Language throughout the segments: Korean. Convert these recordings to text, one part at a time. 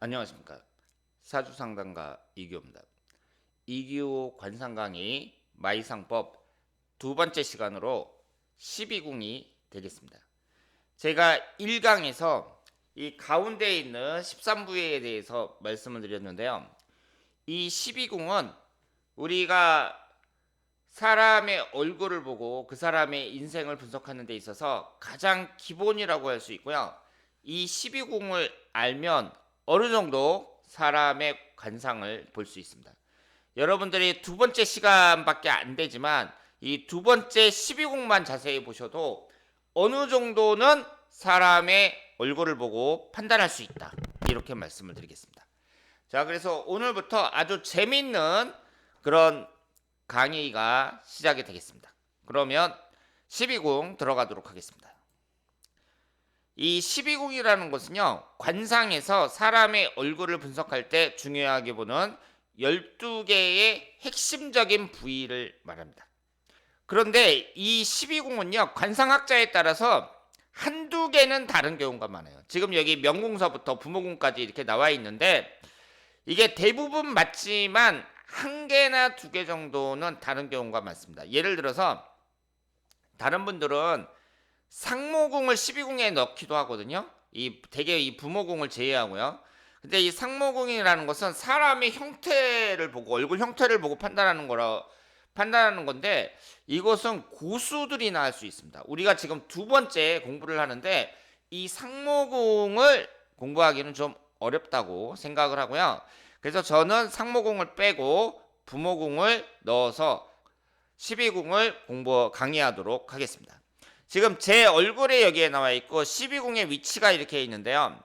안녕하십니까. 사주상담가 이규호입니다. 이규호 관상 강의 마이상법 두 번째 시간으로 12궁이 되겠습니다. 제가 1강에서 이 가운데에 있는 13부에 대해서 말씀을 드렸는데요. 이 12궁은 우리가 사람의 얼굴을 보고 그 사람의 인생을 분석하는 데 있어서 가장 기본이라고 할 수 있고요. 이 12궁을 알면 어느 정도 사람의 관상을 볼 수 있습니다. 여러분들이 두 번째 시간밖에 안 되지만 이 두 번째 12궁만 자세히 보셔도 어느 정도는 사람의 얼굴을 보고 판단할 수 있다. 이렇게 말씀을 드리겠습니다. 자, 그래서 오늘부터 아주 재밌는 그런 강의가 시작이 되겠습니다. 그러면 12궁 들어가도록 하겠습니다. 이 12궁이라는 것은요, 관상에서 사람의 얼굴을 분석할 때 중요하게 보는 12개의 핵심적인 부위를 말합니다. 그런데 이 12궁은요, 관상학자에 따라서 한두 개는 다른 경우가 많아요. 지금 여기 명궁서부터 부모궁까지 이렇게 나와 있는데 이게 대부분 맞지만 한 개나 두 개 정도는 다른 경우가 많습니다. 예를 들어서 다른 분들은 상모궁을 12궁에 넣기도 하거든요. 대개 이 부모궁을 제외하고요. 근데 이 상모궁이라는 것은 사람의 형태를 보고 얼굴 형태를 보고 판단하는 건데 이것은 고수들이나 할 수 있습니다. 우리가 지금 두 번째 공부를 하는데 이 상모궁을 공부하기는 좀 어렵다고 생각을 하고요. 그래서 저는 상모궁을 빼고 부모궁을 넣어서 12궁을 강의하도록 하겠습니다. 지금 제 얼굴에 여기에 나와 있고 12궁의 위치가 이렇게 있는데요.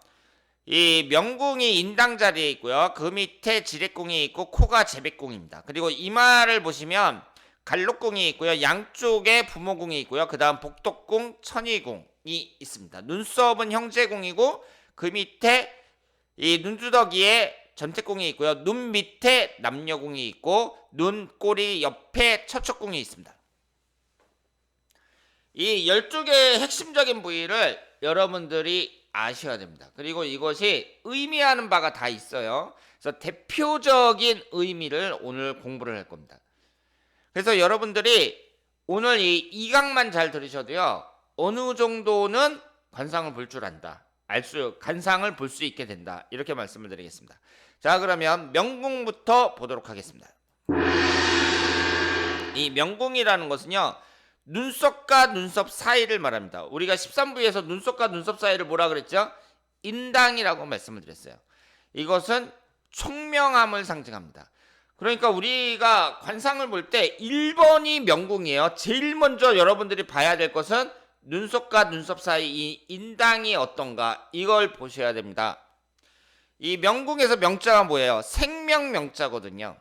이 명궁이 인당 자리에 있고요. 그 밑에 지렛궁이 있고 코가 제백궁입니다. 그리고 이마를 보시면 갈록궁이 있고요. 양쪽에 부모궁이 있고요. 그 다음 복덕궁, 천의궁이 있습니다. 눈썹은 형제궁이고 그 밑에 이 눈두더기에 전태궁이 있고요. 눈 밑에 남녀궁이 있고 눈 꼬리 옆에 처척궁이 있습니다. 이 12개의 핵심적인 부위를 여러분들이 아셔야 됩니다. 그리고 이것이 의미하는 바가 다 있어요. 그래서 대표적인 의미를 오늘 공부를 할 겁니다. 그래서 여러분들이 오늘 이 2강만 잘 들으셔도요. 어느 정도는 관상을 볼 줄 안다. 관상을 볼 수 있게 된다. 이렇게 말씀을 드리겠습니다. 자, 그러면 명궁부터 보도록 하겠습니다. 이 명궁이라는 것은요. 눈썹과 눈썹 사이를 말합니다. 우리가 13부에서 눈썹과 눈썹 사이를 뭐라 그랬죠? 인당이라고 말씀을 드렸어요. 이것은 총명함을 상징합니다. 그러니까 우리가 관상을 볼 때 1번이 명궁이에요. 제일 먼저 여러분들이 봐야 될 것은 눈썹과 눈썹 사이 이 인당이 어떤가 이걸 보셔야 됩니다. 이 명궁에서 명자가 뭐예요? 생명 명자거든요.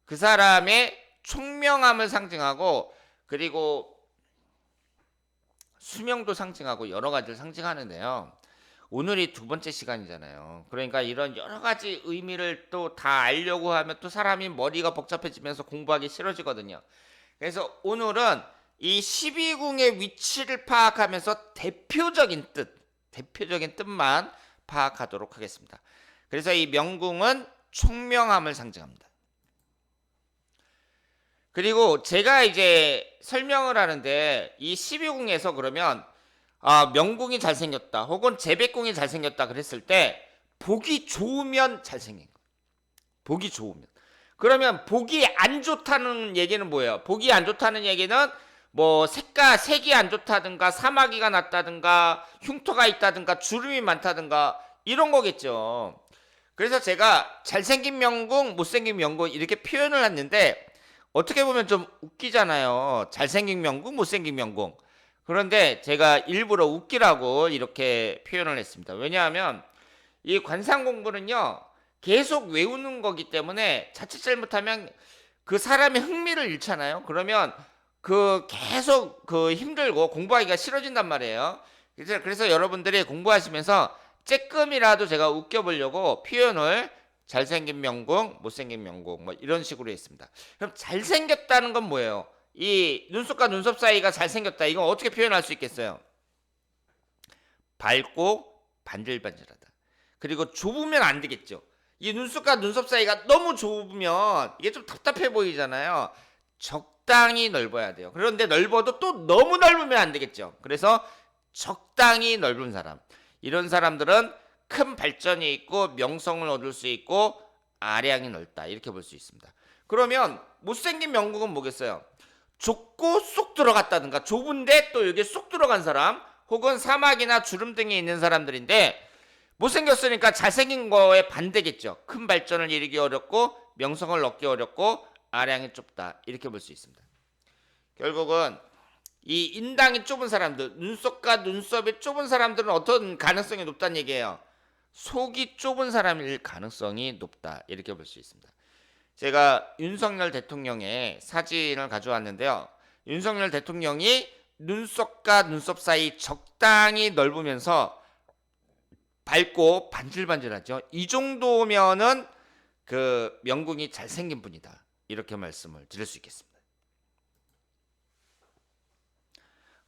그 사람의 총명함을 상징하고 그리고 수명도 상징하고 여러 가지를 상징하는데요. 오늘이 두 번째 시간이잖아요. 그러니까 이런 여러 가지 의미를 또 다 알려고 하면 또 사람이 머리가 복잡해지면서 공부하기 싫어지거든요. 그래서 오늘은 이 12궁의 위치를 파악하면서 대표적인 뜻만 파악하도록 하겠습니다. 그래서 이 명궁은 총명함을 상징합니다. 그리고 제가 이제 설명을 하는데 이 12궁에서 그러면 명궁이 잘생겼다 혹은 제백궁이 잘생겼다 그랬을 때 보기 좋으면 잘생긴 거예요. 보기 좋으면. 그러면 보기 안 좋다는 얘기는 뭐예요? 보기 안 좋다는 얘기는 뭐 색이 안 좋다든가 사마귀가 났다든가 흉터가 있다든가 주름이 많다든가 이런 거겠죠. 그래서 제가 잘생긴 명궁, 못생긴 명궁 이렇게 표현을 했는데 어떻게 보면 좀 웃기잖아요. 잘생긴 명궁, 못생긴 명궁. 그런데 제가 일부러 웃기라고 이렇게 표현을 했습니다. 왜냐하면 이 관상 공부는요. 계속 외우는 거기 때문에 자칫 잘못하면 그 사람의 흥미를 잃잖아요. 그러면 계속 힘들고 공부하기가 싫어진단 말이에요. 그래서 여러분들이 공부하시면서 쬐끔이라도 제가 웃겨보려고 표현을 잘생긴 명궁, 못생긴 명궁 뭐 이런 식으로 했습니다. 그럼 잘생겼다는 건 뭐예요? 이 눈썹과 눈썹 사이가 잘생겼다. 이건 어떻게 표현할 수 있겠어요? 밝고 반질반질하다. 그리고 좁으면 안 되겠죠. 이 눈썹과 눈썹 사이가 너무 좁으면 이게 좀 답답해 보이잖아요. 적당히 넓어야 돼요. 그런데 넓어도 또 너무 넓으면 안 되겠죠. 그래서 적당히 넓은 사람. 이런 사람들은 큰 발전이 있고 명성을 얻을 수 있고 아량이 넓다. 이렇게 볼 수 있습니다. 그러면 못생긴 명궁은 뭐겠어요? 좁고 쏙 들어갔다든가 좁은데 또 여기에 쏙 들어간 사람, 혹은 사막이나 주름 등이 있는 사람들인데 못생겼으니까 잘생긴 거에 반대겠죠. 큰 발전을 이루기 어렵고 명성을 얻기 어렵고 아량이 좁다. 이렇게 볼 수 있습니다. 결국은 이 인당이 좁은 사람들, 눈썹과 눈썹이 좁은 사람들은 어떤 가능성이 높다는 얘기예요. 속이 좁은 사람일 가능성이 높다. 이렇게 볼 수 있습니다. 제가 윤석열 대통령의 사진을 가져왔는데요. 윤석열 대통령이 눈썹과 눈썹 사이 적당히 넓으면서 밝고 반질반질하죠. 이 정도면은 그 명궁이 잘생긴 분이다. 이렇게 말씀을 드릴 수 있겠습니다.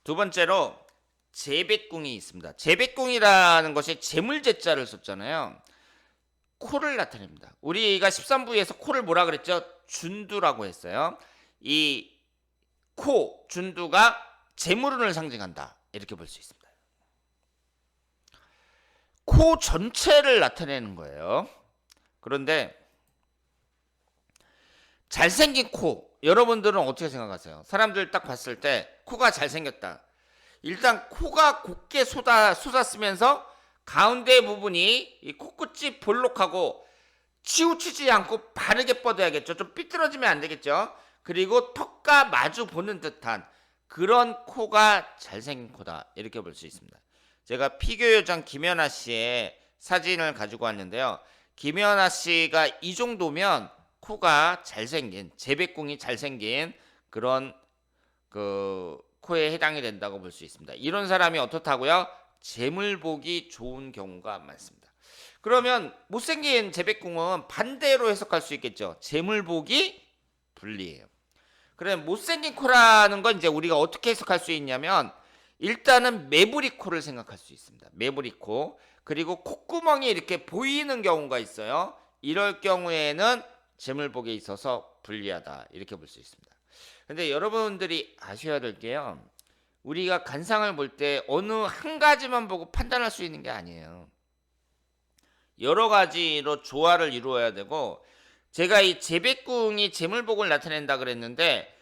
두 번째로 재백궁이 있습니다. 재백궁이라는 것이 재물재자를 썼잖아요. 코를 나타냅니다. 우리가 13부에서 코를 뭐라 그랬죠? 준두라고 했어요. 이 코, 준두가 재물운을 상징한다. 이렇게 볼 수 있습니다. 코 전체를 나타내는 거예요. 그런데 잘생긴 코, 여러분들은 어떻게 생각하세요? 사람들 딱 봤을 때 코가 잘생겼다. 일단 코가 곱게 솟았으면서 가운데 부분이 이 코끝이 볼록하고 치우치지 않고 바르게 뻗어야겠죠. 좀 삐뚤어지면 안 되겠죠. 그리고 턱과 마주 보는 듯한 그런 코가 잘생긴 코다. 이렇게 볼 수 있습니다. 제가 피겨 요정 김연아 씨의 사진을 가지고 왔는데요. 김연아 씨가 이 정도면 코가 잘생긴, 재백궁이 잘생긴 그런 그 코에 해당이 된다고 볼 수 있습니다. 이런 사람이 어떻다고요? 재물복이 좋은 경우가 많습니다. 그러면 못생긴 재백궁은 반대로 해석할 수 있겠죠. 재물복이 불리해요. 그래, 못생긴 코라는 건 이제 우리가 어떻게 해석할 수 있냐면 일단은 매부리 코를 생각할 수 있습니다. 매부리 코. 그리고 콧구멍이 이렇게 보이는 경우가 있어요. 이럴 경우에는 재물복에 있어서 불리하다. 이렇게 볼 수 있습니다. 근데 여러분들이 아셔야 될 게요. 우리가 관상을 볼 때 어느 한 가지만 보고 판단할 수 있는 게 아니에요. 여러 가지로 조화를 이루어야 되고, 제가 이 재백궁이 재물복을 나타낸다 그랬는데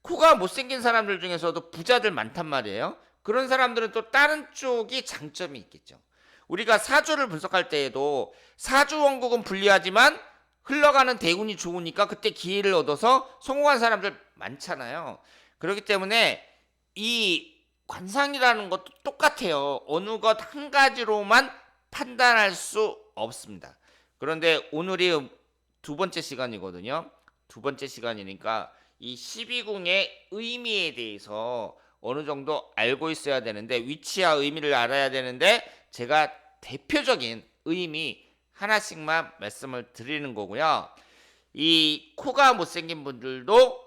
코가 못생긴 사람들 중에서도 부자들 많단 말이에요. 그런 사람들은 또 다른 쪽이 장점이 있겠죠. 우리가 사주를 분석할 때에도 사주 원국은 불리하지만 흘러가는 대운이 좋으니까 그때 기회를 얻어서 성공한 사람들 많잖아요. 그렇기 때문에 이 관상이라는 것도 똑같아요. 어느 것 한 가지로만 판단할 수 없습니다. 그런데 오늘이 두 번째 시간이거든요. 두 번째 시간이니까 이 12궁의 의미에 대해서 어느 정도 알고 있어야 되는데, 위치와 의미를 알아야 되는데 제가 대표적인 의미 하나씩만 말씀을 드리는 거고요. 이 코가 못생긴 분들도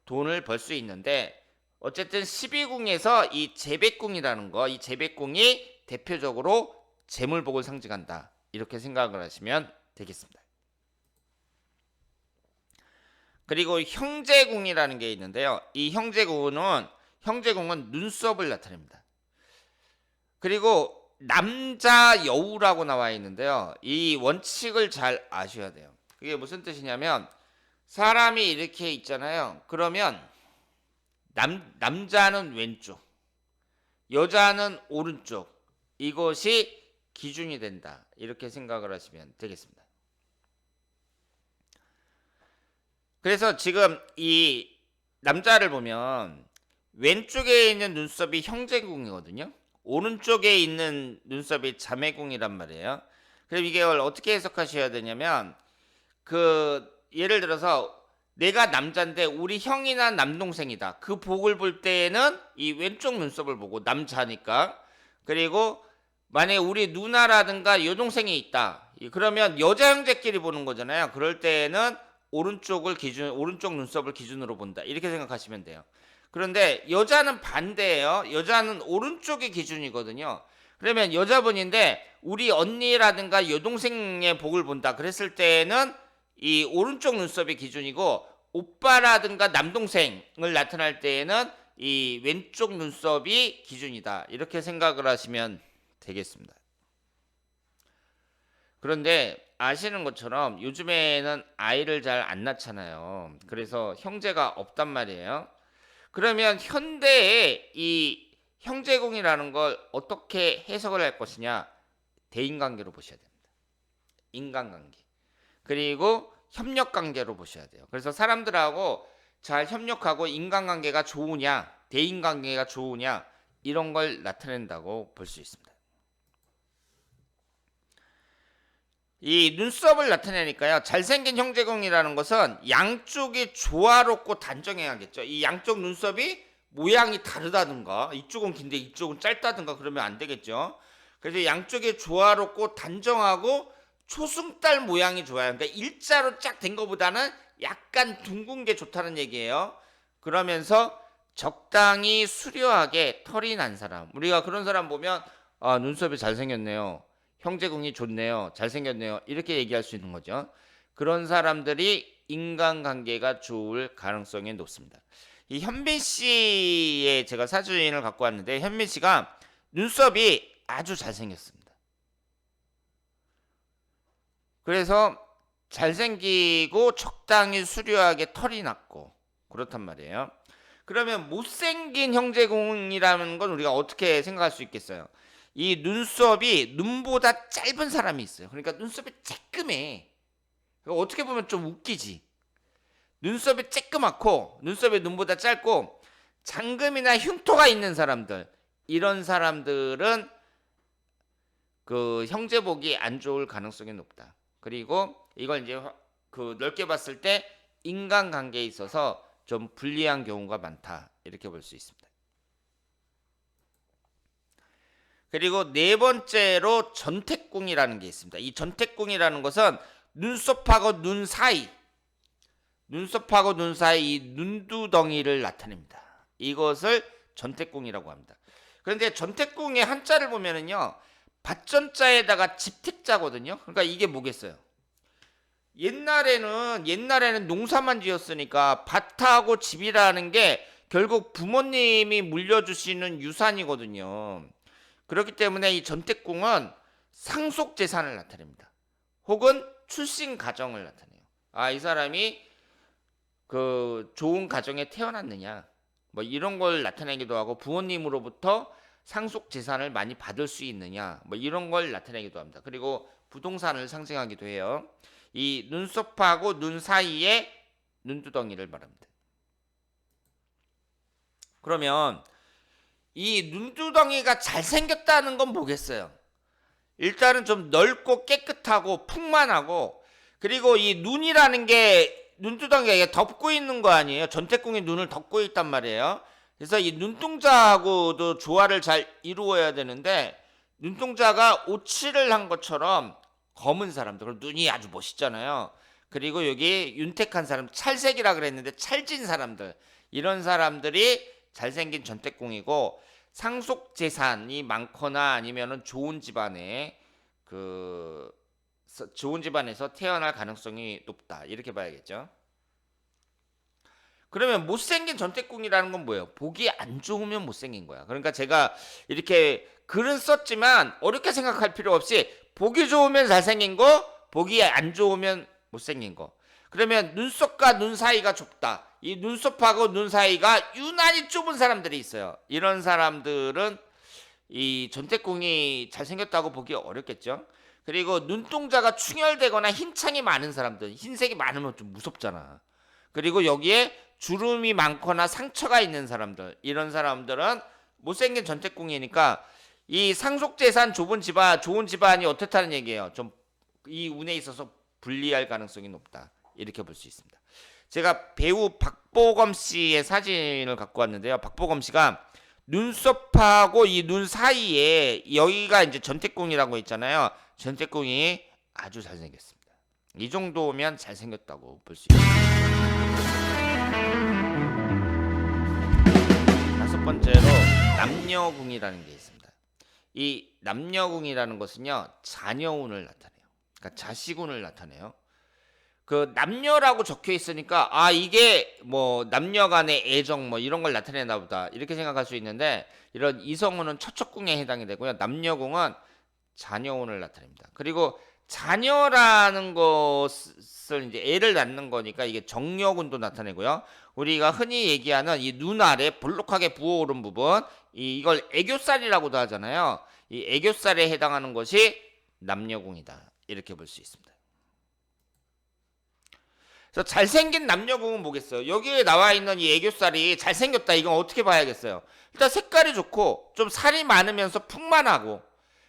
돈을 벌 수 있는데 어쨌든 12궁에서 이 재백궁이라는 거, 이 재백궁이 대표적으로 재물복을 상징한다. 이렇게 생각을 하시면 되겠습니다. 그리고 형제궁이라는 게 있는데요. 이 형제궁은 눈썹을 나타냅니다. 그리고 남자 여우라고 나와 있는데요. 이 원칙을 잘 아셔야 돼요. 그게 무슨 뜻이냐면 사람이 이렇게 있잖아요. 그러면 남자는 왼쪽, 여자는 오른쪽. 이것이 기준이 된다. 이렇게 생각을 하시면 되겠습니다. 그래서 지금 이 남자를 보면 왼쪽에 있는 눈썹이 형제궁이거든요. 오른쪽에 있는 눈썹이 자매궁이란 말이에요. 그럼 이걸 어떻게 해석하셔야 되냐면 예를 들어서 내가 남자인데 우리 형이나 남동생이다. 그 복을 볼 때에는 이 왼쪽 눈썹을 보고 남자니까. 그리고 만약에 우리 누나라든가 여동생이 있다. 그러면 여자 형제끼리 보는 거잖아요. 그럴 때에는 오른쪽 눈썹을 기준으로 본다. 이렇게 생각하시면 돼요. 그런데 여자는 반대예요. 여자는 오른쪽이 기준이거든요. 그러면 여자분인데 우리 언니라든가 여동생의 복을 본다 그랬을 때는 이 오른쪽 눈썹이 기준이고, 오빠라든가 남동생을 나타날 때에는 이 왼쪽 눈썹이 기준이다, 이렇게 생각을 하시면 되겠습니다. 그런데 아시는 것처럼 요즘에는 아이를 잘 안 낳잖아요. 그래서 형제가 없단 말이에요. 그러면 현대의 이 형제공이라는 걸 어떻게 해석을 할 것이냐? 대인관계로 보셔야 됩니다. 인간관계. 그리고 협력관계로 보셔야 돼요. 그래서 사람들하고 잘 협력하고 인간관계가 좋으냐, 대인관계가 좋으냐, 이런 걸 나타낸다고 볼 수 있습니다. 이 눈썹을 나타내니까요, 잘생긴 형제공이라는 것은 양쪽이 조화롭고 단정해야겠죠. 이 양쪽 눈썹이 모양이 다르다든가, 이쪽은 긴데 이쪽은 짧다든가 그러면 안 되겠죠. 그래서 양쪽이 조화롭고 단정하고 초승달 모양이 좋아요. 그러니까 일자로 쫙 된 것보다는 약간 둥근 게 좋다는 얘기예요. 그러면서 적당히 수려하게 털이 난 사람, 우리가 그런 사람 보면 아, 눈썹이 잘생겼네요, 형제공이 좋네요, 잘생겼네요, 이렇게 얘기할 수 있는 거죠. 그런 사람들이 인간관계가 좋을 가능성이 높습니다. 이 현빈 씨의 제가 사진을 갖고 왔는데, 현빈 씨가 눈썹이 아주 잘생겼습니다. 그래서 잘생기고 적당히 수려하게 털이 났고 그렇단 말이에요. 그러면 못생긴 형제공이라는 건 우리가 어떻게 생각할 수 있겠어요? 이 눈썹이 눈보다 짧은 사람이 있어요. 그러니까 눈썹이 쬐끔해. 어떻게 보면 좀 웃기지. 눈썹이 쬐끄맣고 눈썹이 눈보다 짧고 장금이나 흉터가 있는 사람들, 이런 사람들은 그 형제복이 안 좋을 가능성이 높다. 그리고 이걸 이제 그 넓게 봤을 때 인간관계에 있어서 좀 불리한 경우가 많다, 이렇게 볼 수 있습니다. 그리고 네 번째로 전태궁이라는 게 있습니다. 이 전태궁이라는 것은 눈썹하고 눈 사이, 눈썹하고 눈 사이 이 눈두덩이를 나타냅니다. 이것을 전태궁이라고 합니다. 그런데 전태궁의 한자를 보면은요, 밭전자에다가 집택자거든요. 그러니까 이게 뭐겠어요? 옛날에는 농사만 지었으니까 밭하고 집이라는 게 결국 부모님이 물려주시는 유산이거든요. 그렇기 때문에 이 전태궁은 상속 재산을 나타냅니다. 혹은 출신 가정을 나타내요. 아, 이 사람이 그 좋은 가정에 태어났느냐, 뭐 이런 걸 나타내기도 하고, 부모님으로부터 상속 재산을 많이 받을 수 있느냐, 뭐 이런 걸 나타내기도 합니다. 그리고 부동산을 상징하기도 해요. 이 눈썹하고 눈 사이에 눈두덩이를 말합니다. 그러면 이 눈두덩이가 잘생겼다는 건 뭐겠어요? 일단은 좀 넓고 깨끗하고 풍만하고, 그리고 이 눈이라는 게 눈두덩이가 덮고 있는 거 아니에요? 전태궁이 눈을 덮고 있단 말이에요. 그래서 이 눈동자하고도 조화를 잘 이루어야 되는데, 눈동자가 오칠을 한 것처럼 검은 사람들, 그럼 눈이 아주 멋있잖아요. 그리고 여기 윤택한 사람, 찰색이라 그랬는데 찰진 사람들, 이런 사람들이 잘생긴 전태궁이고, 상속 재산이 많거나 아니면은 좋은 집안에서 태어날 가능성이 높다, 이렇게 봐야겠죠. 그러면 못생긴 전태궁이라는 건 뭐예요? 보기 안 좋으면 못생긴 거야. 그러니까 제가 이렇게 글은 썼지만 어렵게 생각할 필요 없이 보기 좋으면 잘생긴 거, 보기 안 좋으면 못생긴 거. 그러면 눈썹과 눈 사이가 좁다. 이 눈썹하고 눈 사이가 유난히 좁은 사람들이 있어요. 이런 사람들은 이 전태궁이 잘생겼다고 보기 어렵겠죠. 그리고 눈동자가 충혈되거나 흰창이 많은 사람들, 흰색이 많으면 좀 무섭잖아. 그리고 여기에 주름이 많거나 상처가 있는 사람들, 이런 사람들은 못생긴 전태궁이니까 이 상속재산 좋은 집안이 어떻다는 얘기예요. 좀 이 운에 있어서 불리할 가능성이 높다, 이렇게 볼 수 있습니다. 제가 배우 박보검 씨의 사진을 갖고 왔는데요. 박보검 씨가 눈썹하고 이 눈 사이에 여기가 이제 전태궁이라고 있잖아요. 전태궁이 아주 잘생겼습니다. 이 정도면 잘생겼다고 볼 수 있습니다. 다섯 번째로 남녀궁이라는 게 있습니다. 이 남녀궁이라는 것은요, 자녀운을 나타내요. 그러니까 자식운을 나타내요. 그 남녀라고 적혀 있으니까 아 이게 뭐 남녀 간의 애정 뭐 이런 걸 나타내나 보다 이렇게 생각할 수 있는데, 이런 이성운은 처척궁에 해당이 되고요. 남녀궁은 자녀운을 나타냅니다. 그리고 자녀라는 것을 이제 애를 낳는 거니까 이게 정력운도 나타내고요. 우리가 흔히 얘기하는 이 눈 아래 볼록하게 부어오른 부분, 이걸 애교살이라고도 하잖아요. 이 애교살에 해당하는 것이 남녀궁이다, 이렇게 볼 수 있습니다. 그래서 잘생긴 남녀궁은 뭐겠어요? 여기에 나와 있는 이 애교살이 잘생겼다, 이건 어떻게 봐야겠어요? 일단 색깔이 좋고 좀 살이 많으면서 풍만하고,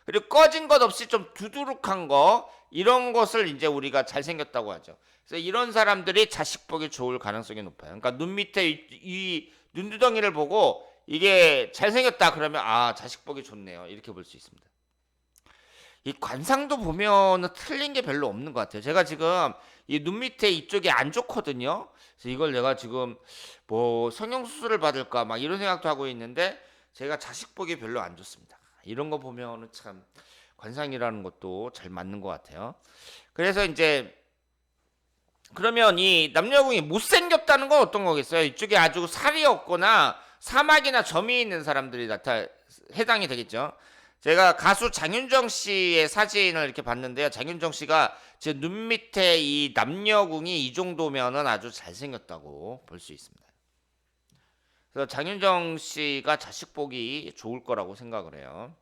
그리고 꺼진 것 없이 좀 두두룩한 거, 이런 것을 이제 우리가 잘생겼다고 하죠. 그래서 이런 사람들이 자식 보기 좋을 가능성이 높아요. 그러니까 눈 밑에 이 눈두덩이를 보고 이게 잘생겼다 그러면 아 자식 보기 좋네요, 이렇게 볼 수 있습니다. 이 관상도 보면은 틀린 게 별로 없는 것 같아요. 제가 지금 이 눈 밑에 이쪽이 안 좋거든요. 그래서 이걸 내가 지금 뭐 성형수술을 받을까 막 이런 생각도 하고 있는데, 제가 자식 보기 별로 안 좋습니다. 이런 거 보면은 참 관상이라는 것도 잘 맞는 것 같아요. 그래서 이제 그러면 이 남녀궁이 못생겼다는 건 어떤 거겠어요? 이쪽에 아주 살이 없거나 사막이나 점이 있는 사람들이 해당이 되겠죠. 제가 가수 장윤정 씨의 사진을 이렇게 봤는데요. 장윤정 씨가 제 눈 밑에 이 남녀궁이 이 정도면은 아주 잘생겼다고 볼 수 있습니다. 그래서 장윤정 씨가 자식 보기 좋을 거라고 생각을 해요.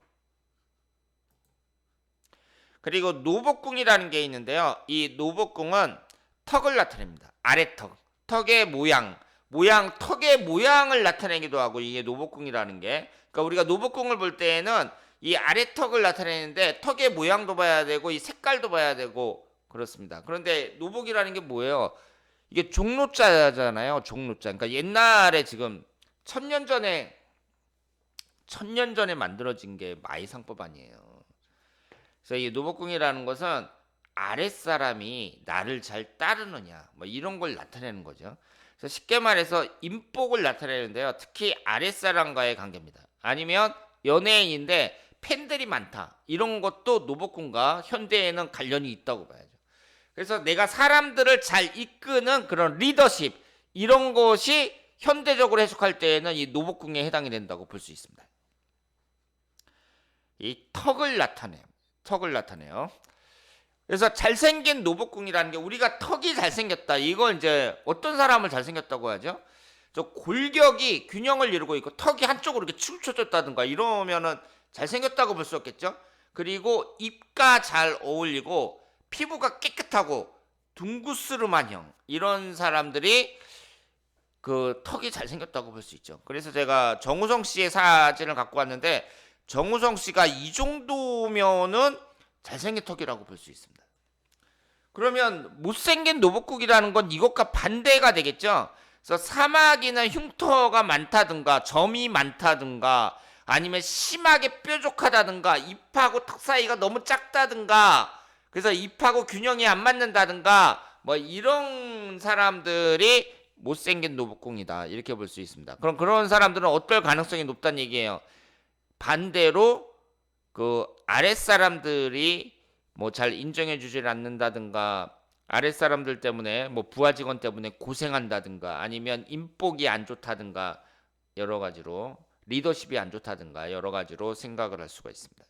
그리고 노복궁이라는 게 있는데요. 이 노복궁은 턱을 나타냅니다. 아래턱, 턱의 턱의 모양을 나타내기도 하고, 이게 노복궁이라는 게. 그러니까 우리가 노복궁을 볼 때에는 이 아래턱을 나타내는데 턱의 모양도 봐야 되고 이 색깔도 봐야 되고 그렇습니다. 그런데 노복이라는 게 뭐예요? 이게 종로자잖아요. 종로자. 그러니까 옛날에 지금 천년 전에 만들어진 게 마이상법 아니에요. 그래서 이 노복궁이라는 것은 아랫사람이 나를 잘 따르느냐 뭐 이런 걸 나타내는 거죠. 그래서 쉽게 말해서 인복을 나타내는데요. 특히 아랫사람과의 관계입니다. 아니면 연예인인데 팬들이 많다, 이런 것도 노복궁과 현대에는 관련이 있다고 봐야죠. 그래서 내가 사람들을 잘 이끄는 그런 리더십, 이런 것이 현대적으로 해석할 때에는 이 노복궁에 해당이 된다고 볼 수 있습니다. 이 턱을 나타내요. 그래서 잘생긴 노복궁이라는 게, 우리가 턱이 잘생겼다, 이걸 이제 어떤 사람을 잘생겼다고 하죠? 저 골격이 균형을 이루고 있고 턱이 한쪽으로 이렇게 치우쳐졌다든가 이러면은 잘생겼다고 볼 수 없겠죠? 그리고 입가 잘 어울리고 피부가 깨끗하고 둥구스름한 형, 이런 사람들이 그 턱이 잘생겼다고 볼 수 있죠. 그래서 제가 정우성 씨의 사진을 갖고 왔는데, 정우성 씨가 이 정도면은 잘생긴 턱이라고 볼 수 있습니다. 그러면 못생긴 노복궁이라는 건 이것과 반대가 되겠죠. 그래서 사막이나 흉터가 많다든가 점이 많다든가 아니면 심하게 뾰족하다든가 입하고 턱 사이가 너무 작다든가 그래서 입하고 균형이 안 맞는다든가 뭐 이런 사람들이 못생긴 노복궁이다, 이렇게 볼 수 있습니다. 그럼 그런 사람들은 어떨 가능성이 높다는 얘기예요. 반대로 그 아랫사람들이 뭐 잘 인정해 주질 않는다든가, 아랫사람들 때문에 뭐 부하 직원 때문에 고생한다든가, 아니면 인복이 안 좋다든가, 여러 가지로 리더십이 안 좋다든가 여러 가지로 생각을 할 수가 있습니다.